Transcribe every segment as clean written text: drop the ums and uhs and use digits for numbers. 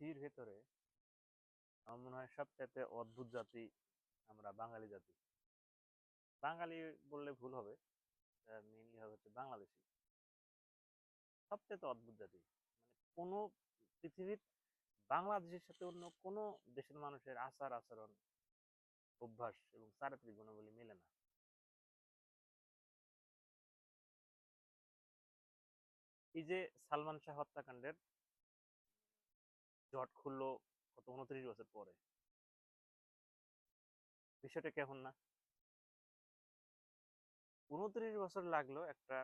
পৃথিবীর ভেতরে আমার মনে হয় সবচাইতে অদ্ভুত জাতি আমরা বাঙালি জাতি। বাঙালি বললে ভুল হবে, মেইনলি হবে হচ্ছে বাংলাদেশি। সবচাইতে অদ্ভুত জাতি, মানে কোনো পৃথিবীর বাংলাদেশের সাথে অন্য কোনো দেশের মানুষের আচার আচরণ, অভ্যাস এবং চারিত্রিক গুণাবলী মেলে না। এই যে সালমান শাহ হত্যাকাণ্ডের জট খুললো কত 29 বছর পরে, বিষয়টা কেমন না? 29 বছর লাগলো একটা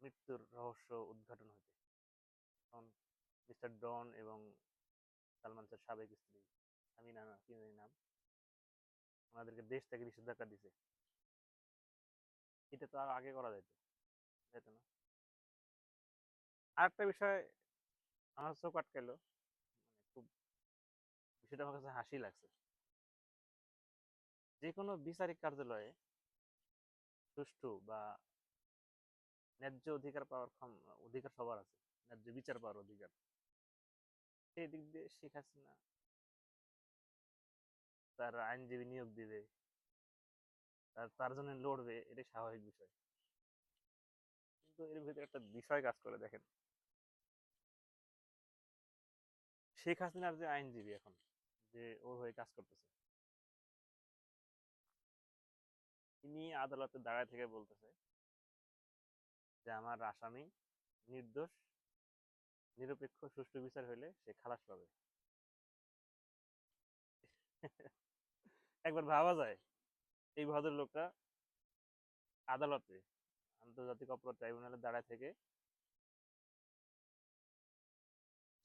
মৃত্যুর রহস্য উদ্ঘাটন হতে। এখন মিস্টার ডন এবং সালমান শাহর সাবেক স্ত্রী আমিনা না কি জানি নাম, ওনাদেরকে দেশ থেকে নিষেধাজ্ঞা দিছে। এটা তো আর আগে করা যেত, যেত না? আরেকটা বিষয় আমার চোখ আটকাইলো, মানে খুব বিষয়টা আমার কাছে হাসি লাগছে। যে কোনো বিচারিক কার্যালয়ে সুষ্ঠু বা ন্যায্য অধিকার পাওয়ার অধিকার সবার আছে, ন্যায্য বিচার পাওয়ার অধিকার। সেই দিক দিয়ে শেখ হাসিনা তার আইনজীবী নিয়োগ দিবে, তার জন্য লড়বে, এটাই স্বাভাবিক বিষয়। কিন্তু এর ভিতরে একটা বিষয় কাজ করে দেখেন, শেখ হাসিনার যে আইনজীবী এখন যে ওর হয়ে কাজ করতেছে, তিনি আদালতে দাঁড়ায় থেকে বলতেছে যে আমার আসামি নির্দোষ, নিরপেক্ষ সুষ্ঠু বিচার হইলে সে খালাস পাবে। একবার ভাবা যায়, এই ভদ্রলোকটা আদালতে, আন্তর্জাতিক অপরাধ ট্রাইব্যুনালে দাঁড়ায় থেকে,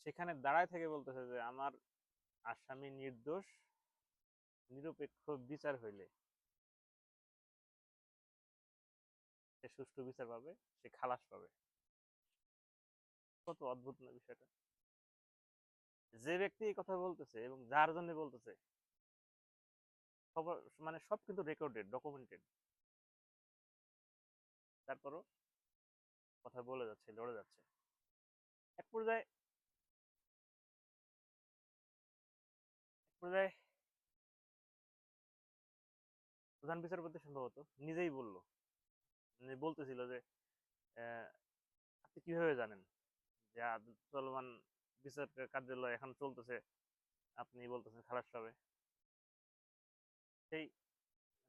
সেখানে দাঁড়ায় থেকে বলতেছে যে আমার আসামি নির্দোষ, নিরপেক্ষ বিচার হইলে সে সুষ্ঠু বিচার পাবে, সে খালাস পাবে। কত অদ্ভুত না বিষয়টা! যে ব্যক্তি এই কথা বলতেছে এবং যার জন্য বলতেছে, খবর মানে সব কিন্তু রেকর্ডেড, ডকুমেন্টেড, তারপরও কথা বলে যাচ্ছে, লড়ে যাচ্ছে। এক পর্যায়ে এক পর্যায়ে প্রধান বিচারপতি সম্ভবত নিজেই বলল, বলতেছিল যে আহ, আপনি কিভাবে জানেন যে চলমান বিচার কার্যালয় এখন চলতেছে, আপনি বলতেছেন খালাস পাবে? সেই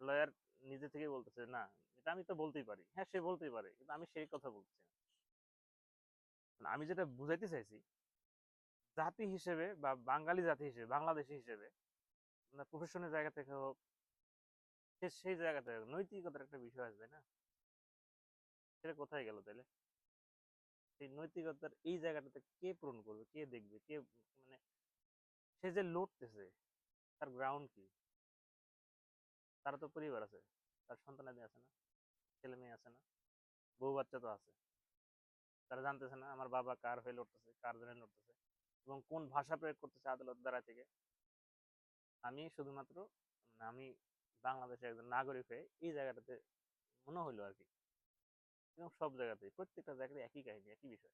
লয়ার নিজে থেকেই বলতেছে, না এটা আমি তো বলতেই পারি। হ্যাঁ, সে বলতেই পারে, কিন্তু আমি সেই কথা বলছি না। মানে আমি যেটা বুঝাইতে চাইছি, জাতি হিসেবে বা বাঙালি জাতি হিসেবে, বাংলাদেশি হিসেবে, প্রফেশনের জায়গা থেকে হোক, সেই জায়গাতে নৈতিকতার একটা বিষয় আসবে না? সেটা কোথায় গেল তাইলে? সেই নৈতিকতার এই জায়গাটাতে কে পূরণ করবে, কে দেখবে, কে, মানে সে যে লড়তেছে, তার গ্রাউন্ড কি? তার তো পরিবার আছে, তার সন্তানাদি আছে না, ছেলে মেয়ে আছে না, বউ বাচ্চা তো আছে। তারা জানতেছে না আমার বাবা কার হয়ে লড়তেছে, কার জন্য লড়তেছে, এবং কোন ভাষা প্রয়োগ করতেছে আদালত দ্বারা থেকে। আমি শুধুমাত্র, মানে আমি বাংলাদেশের একজন নাগরিক হয়ে এই জায়গাটাতে মনে হইলো আর কি। এবং সব জায়গাতেই, প্রত্যেকটা জায়গায় একই কাহিনী, একই বিষয়।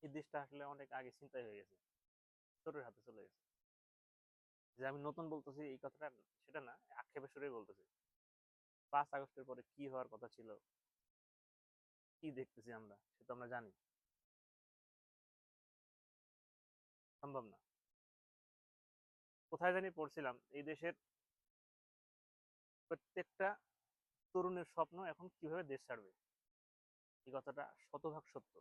এই দেশটা আসলে অনেক আগে চিন্তাই হয়ে গেছে, চোরের হাতে চলে গেছে। যে আমি নতুন বলতেছি এই কথাটা, সেটা না, আক্ষেপের সুরেই বলতেছি। 5 আগস্টের পরে কি হওয়ার কথা ছিল, কি দেখতেছি আমরা, সেটা আমরা জানি। সম্ভব না। কোথায় জানি পড়ছিলাম, এই দেশের প্রত্যেকটা তরুণের স্বপ্ন এখন কিভাবে দেশ ছাড়বে। এই কথাটা শতভাগ সত্য,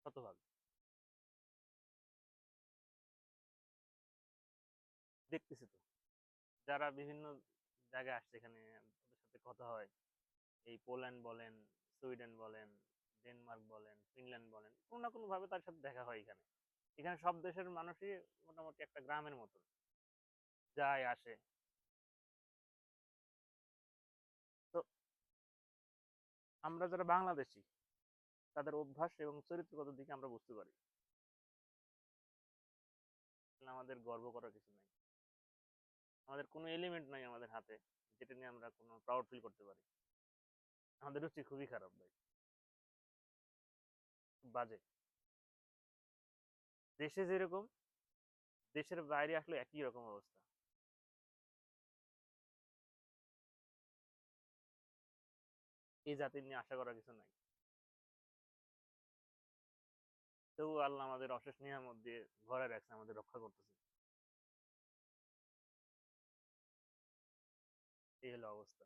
শতভাগ। দেখতেছি তো, যারা বিভিন্ন জায়গায় আসছে, এখানে ওদের সাথে কথা হয়, এই পোল্যান্ড বলেন, সুইডেন বলেন, ডেনমার্ক বলেন, ফিনল্যান্ড বলেন, কোনো না কোনো ভাবে তার সাথে দেখা হয় এখানে। এখানে সব দেশের মানুষই মোটামুটি একটা গ্রামের মতন যায় আসে। তো আমরা যারা বাংলাদেশি, তাদের অভ্যাস এবং চরিত্রগত দিকে আমরা বুঝতে পারি। আমাদের গর্ব করার কিছু নাই, আমাদের কোনো এলিমেন্ট নাই আমাদের হাতে যেটা নিয়ে আমরা কোনো প্রাউড ফিল করতে পারি। আমাদের রুচি খুবই খারাপ ভাই, খুব বাজে। দেশে যেরকম, দেশের বাইরে আসলে একই রকম অবস্থা। এই জাতির নিয়ে আশা করার কিছু নাই। তবু আল্লাহ আমাদের অশেষ নিয়ামত দিয়ে ঘরে রাখছে, আমাদের রক্ষা করতেছে। এই হলো অবস্থা।